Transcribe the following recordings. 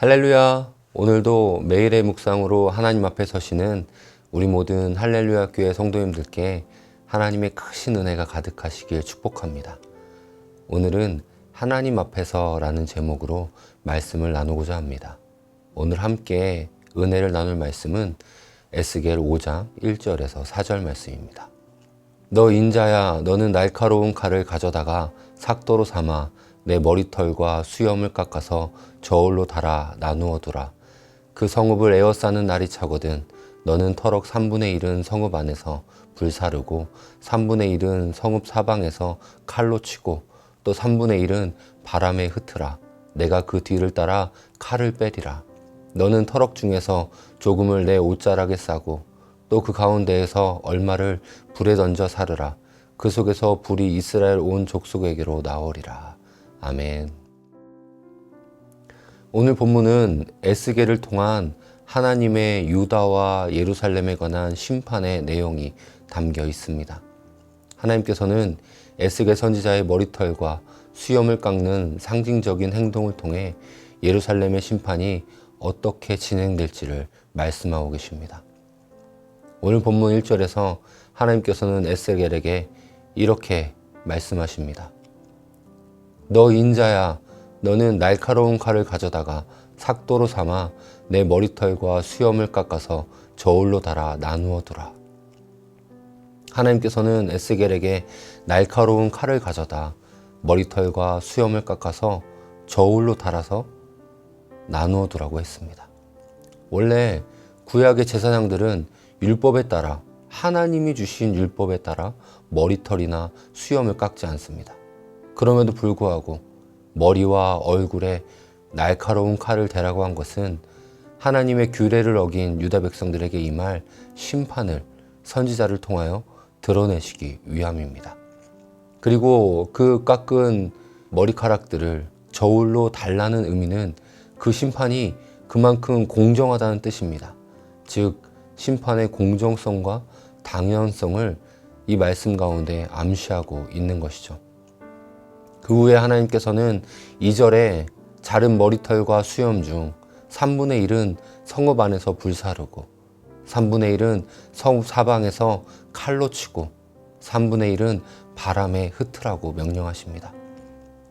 할렐루야. 오늘도 매일의 묵상으로 하나님 앞에 서시는 우리 모든 할렐루야 교회 성도님들께 하나님의 크신 은혜가 가득하시길 축복합니다. 오늘은 하나님 앞에서라는 제목으로 말씀을 나누고자 합니다. 오늘 함께 은혜를 나눌 말씀은 에스겔 5장 1절에서 4절 말씀입니다. 너 인자야, 너는 날카로운 칼을 가져다가 삭도로 삼아 내 머리털과 수염을 깎아서 저울로 달아 나누어 두라. 그 성읍을 에워싸는 날이 차거든 너는 터럭 3분의 1은 성읍 안에서 불사르고 3분의 1은 성읍 사방에서 칼로 치고 또 3분의 1은 바람에 흩으라. 내가 그 뒤를 따라 칼을 빼리라. 너는 터럭 중에서 조금을 내 옷자락에 싸고 또 그 가운데에서 얼마를 불에 던져 사르라. 그 속에서 불이 이스라엘 온 족속에게로 나오리라. 아멘. 오늘 본문은 에스겔을 통한 하나님의 유다와 예루살렘에 관한 심판의 내용이 담겨 있습니다. 하나님께서는 에스겔 선지자의 머리털과 수염을 깎는 상징적인 행동을 통해 예루살렘의 심판이 어떻게 진행될지를 말씀하고 계십니다. 오늘 본문 1절에서 하나님께서는 에스겔에게 이렇게 말씀하십니다. 너 인자야, 너는 날카로운 칼을 가져다가 삭도로 삼아 내 머리털과 수염을 깎아서 저울로 달아 나누어 두라. 하나님께서는 에스겔에게 날카로운 칼을 가져다 머리털과 수염을 깎아서 저울로 달아서 나누어 두라고 했습니다. 원래 구약의 제사장들은 율법에 따라 하나님이 주신 율법에 따라 머리털이나 수염을 깎지 않습니다. 그럼에도 불구하고 머리와 얼굴에 날카로운 칼을 대라고 한 것은 하나님의 규례를 어긴 유다 백성들에게 임할 심판을 선지자를 통하여 드러내시기 위함입니다. 그리고 그 깎은 머리카락들을 저울로 달라는 의미는 그 심판이 그만큼 공정하다는 뜻입니다. 즉 심판의 공정성과 당연성을 이 말씀 가운데 암시하고 있는 것이죠. 그 후에 하나님께서는 2절에 자른 머리털과 수염 중 3분의 1은 성읍 안에서 불사르고 3분의 1은 성읍 사방에서 칼로 치고 3분의 1은 바람에 흩으라고 명령하십니다.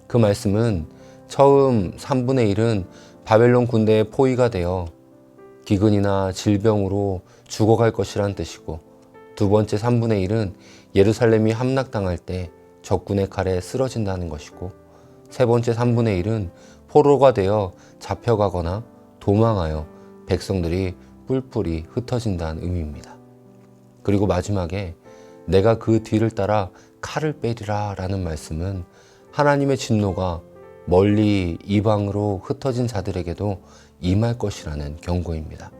그 말씀은 처음 3분의 1은 바벨론 군대의 포위가 되어 기근이나 질병으로 죽어갈 것이란 뜻이고 두 번째 3분의 1은 예루살렘이 함락당할 때 적군의 칼에 쓰러진다는 것이고 세 번째 3분의 1은 포로가 되어 잡혀가거나 도망하여 백성들이 뿔뿔이 흩어진다는 의미입니다. 그리고 마지막에 내가 그 뒤를 따라 칼을 빼리라 라는 말씀은 하나님의 진노가 멀리 이방으로 흩어진 자들에게도 임할 것이라는 경고입니다.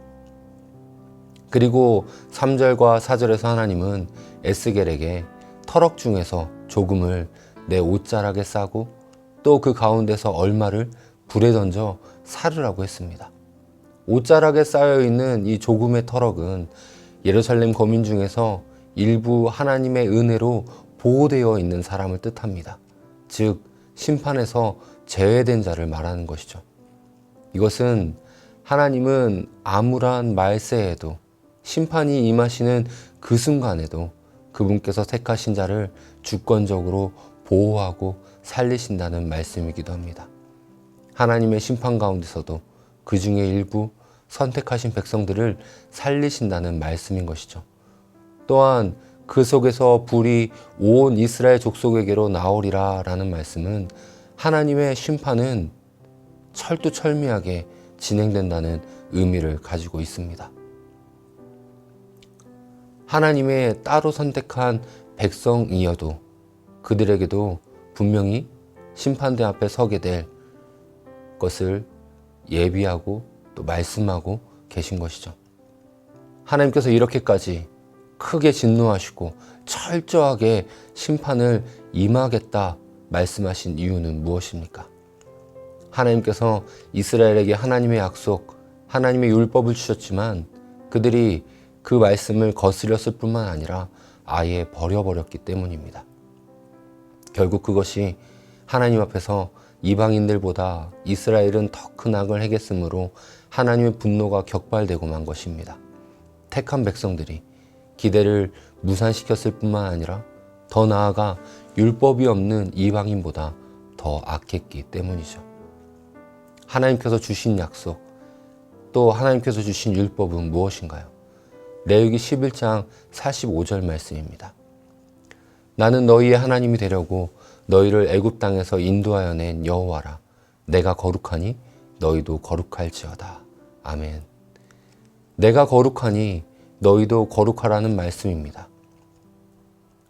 그리고 3절과 4절에서 하나님은 에스겔에게 터럭 중에서 조금을 내 옷자락에 싸고 또 그 가운데서 얼마를 불에 던져 사르라고 했습니다. 옷자락에 쌓여 있는 이 조금의 터럭은 예루살렘 거민 중에서 일부 하나님의 은혜로 보호되어 있는 사람을 뜻합니다. 즉 심판에서 제외된 자를 말하는 것이죠. 이것은 하나님은 암울한 말세에도 심판이 임하시는 그 순간에도 그분께서 택하신 자를 주권적으로 보호하고 살리신다는 말씀이기도 합니다. 하나님의 심판 가운데서도 그 중에 일부 선택하신 백성들을 살리신다는 말씀인 것이죠. 또한 그 속에서 불이 온 이스라엘 족속에게로 나오리라 라는 말씀은 하나님의 심판은 철두철미하게 진행된다는 의미를 가지고 있습니다. 하나님의 따로 선택한 백성이어도 그들에게도 분명히 심판대 앞에 서게 될 것을 예비하고 또 말씀하고 계신 것이죠. 하나님께서 이렇게까지 크게 진노하시고 철저하게 심판을 임하겠다 말씀하신 이유는 무엇입니까? 하나님께서 이스라엘에게 하나님의 약속, 하나님의 율법을 주셨지만 그들이 그 말씀을 거스렸을 뿐만 아니라 아예 버려버렸기 때문입니다. 결국 그것이 하나님 앞에서 이방인들보다 이스라엘은 더 큰 악을 행했으므로 하나님의 분노가 격발되고 만 것입니다. 택한 백성들이 기대를 무산시켰을 뿐만 아니라 더 나아가 율법이 없는 이방인보다 더 악했기 때문이죠. 하나님께서 주신 약속, 또 하나님께서 주신 율법은 무엇인가요? 레위기 11장 45절 말씀입니다. 나는 너희의 하나님이 되려고 너희를 애굽 땅에서 인도하여 낸 여호와라. 내가 거룩하니 너희도 거룩할지어다. 아멘. 내가 거룩하니 너희도 거룩하라는 말씀입니다.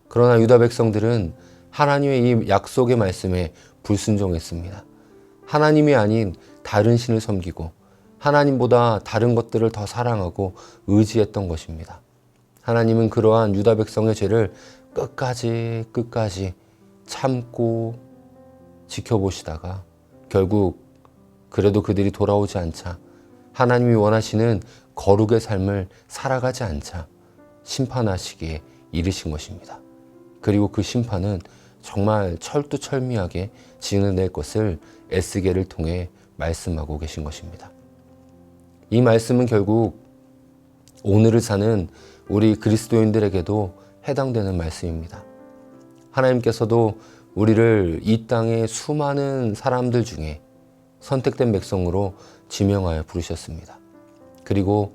그러나 유다 백성들은 하나님의 이 약속의 말씀에 불순종했습니다. 하나님이 아닌 다른 신을 섬기고 하나님보다 다른 것들을 더 사랑하고 의지했던 것입니다. 하나님은 그러한 유다 백성의 죄를 끝까지 참고 지켜보시다가 결국 그래도 그들이 돌아오지 않자, 하나님이 원하시는 거룩의 삶을 살아가지 않자 심판하시기에 이르신 것입니다. 그리고 그 심판은 정말 철두철미하게 진행될 것을 에스겔을 통해 말씀하고 계신 것입니다. 이 말씀은 결국 오늘을 사는 우리 그리스도인들에게도 해당되는 말씀입니다. 하나님께서도 우리를 이 땅의 수많은 사람들 중에 선택된 백성으로 지명하여 부르셨습니다. 그리고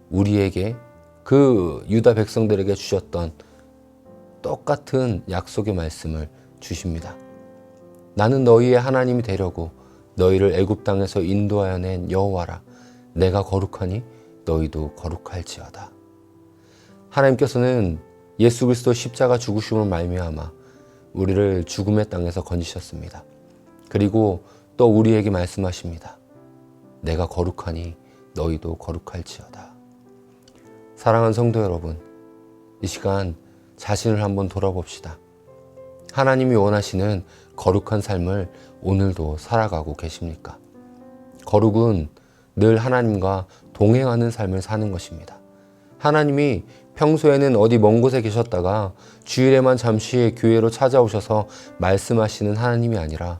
우리에게 그 유다 백성들에게 주셨던 똑같은 약속의 말씀을 주십니다. 나는 너희의 하나님이 되려고 너희를 애굽 땅에서 인도하여 낸 여호와라. 내가 거룩하니 너희도 거룩할지어다. 하나님께서는 예수 그리스도 십자가 죽으심으로 말미암아 우리를 죽음의 땅에서 건지셨습니다. 그리고 또 우리에게 말씀하십니다. 내가 거룩하니 너희도 거룩할지어다. 사랑하는 성도 여러분, 이 시간 자신을 한번 돌아봅시다. 하나님이 원하시는 거룩한 삶을 오늘도 살아가고 계십니까? 거룩은 늘 하나님과 동행하는 삶을 사는 것입니다. 하나님이 평소에는 어디 먼 곳에 계셨다가 주일에만 잠시 교회로 찾아오셔서 말씀하시는 하나님이 아니라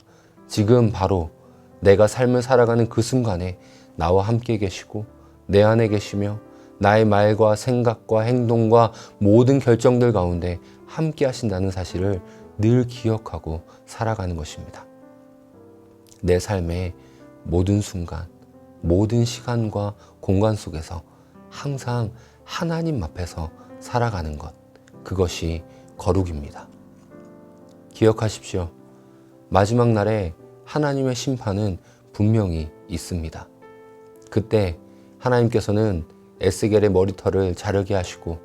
지금 바로 내가 삶을 살아가는 그 순간에 나와 함께 계시고 내 안에 계시며 나의 말과 생각과 행동과 모든 결정들 가운데 함께 하신다는 사실을 늘 기억하고 살아가는 것입니다. 내 삶의 모든 순간, 모든 시간과 공간 속에서 항상 하나님 앞에서 살아가는 것, 그것이 거룩입니다. 기억하십시오. 마지막 날에 하나님의 심판은 분명히 있습니다. 그때 하나님께서는 에스겔의 머리털을 자르게 하시고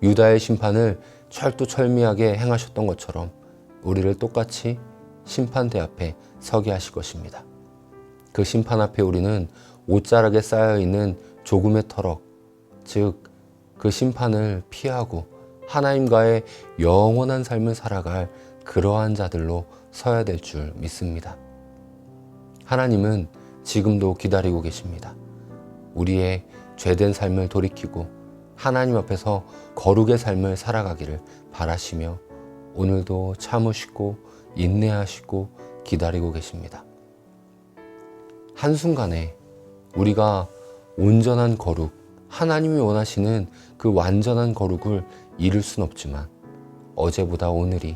유다의 심판을 철두철미하게 행하셨던 것처럼 우리를 똑같이 심판대 앞에 서게 하실 것입니다. 그 심판 앞에 우리는 옷자락에 쌓여있는 조금의 터럭, 즉 그 심판을 피하고 하나님과의 영원한 삶을 살아갈 그러한 자들로 서야 될 줄 믿습니다. 하나님은 지금도 기다리고 계십니다. 우리의 죄된 삶을 돌이키고 하나님 앞에서 거룩의 삶을 살아가기를 바라시며 오늘도 참으시고 인내하시고 기다리고 계십니다. 한순간에 우리가 온전한 거룩, 하나님이 원하시는 그 완전한 거룩을 이룰 순 없지만 어제보다 오늘이,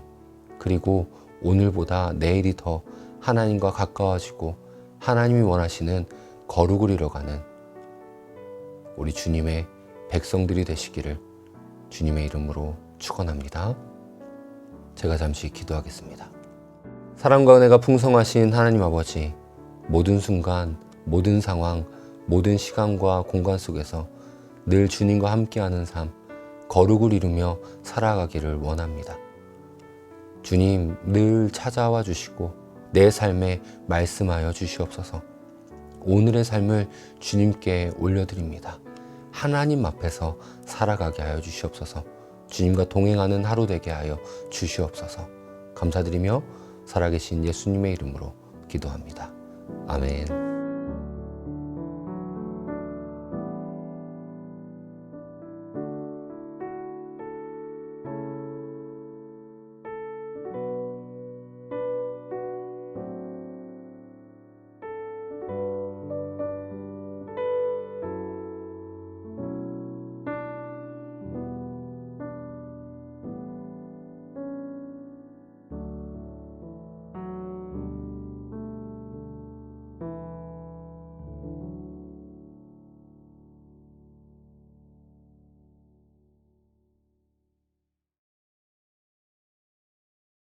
그리고 오늘보다 내일이 더 하나님과 가까워지고 하나님이 원하시는 거룩을 이뤄가는 우리 주님의 백성들이 되시기를 주님의 이름으로 축원합니다. 제가 잠시 기도하겠습니다. 사랑과 은혜가 풍성하신 하나님 아버지, 모든 순간, 모든 상황, 모든 시간과 공간 속에서 늘 주님과 함께하는 삶, 거룩을 이루며 살아가기를 원합니다. 주님, 늘 찾아와 주시고 내 삶에 말씀하여 주시옵소서. 오늘의 삶을 주님께 올려드립니다. 하나님 앞에서 살아가게 하여 주시옵소서. 주님과 동행하는 하루 되게 하여 주시옵소서. 감사드리며 살아계신 예수님의 이름으로 기도합니다. 아멘.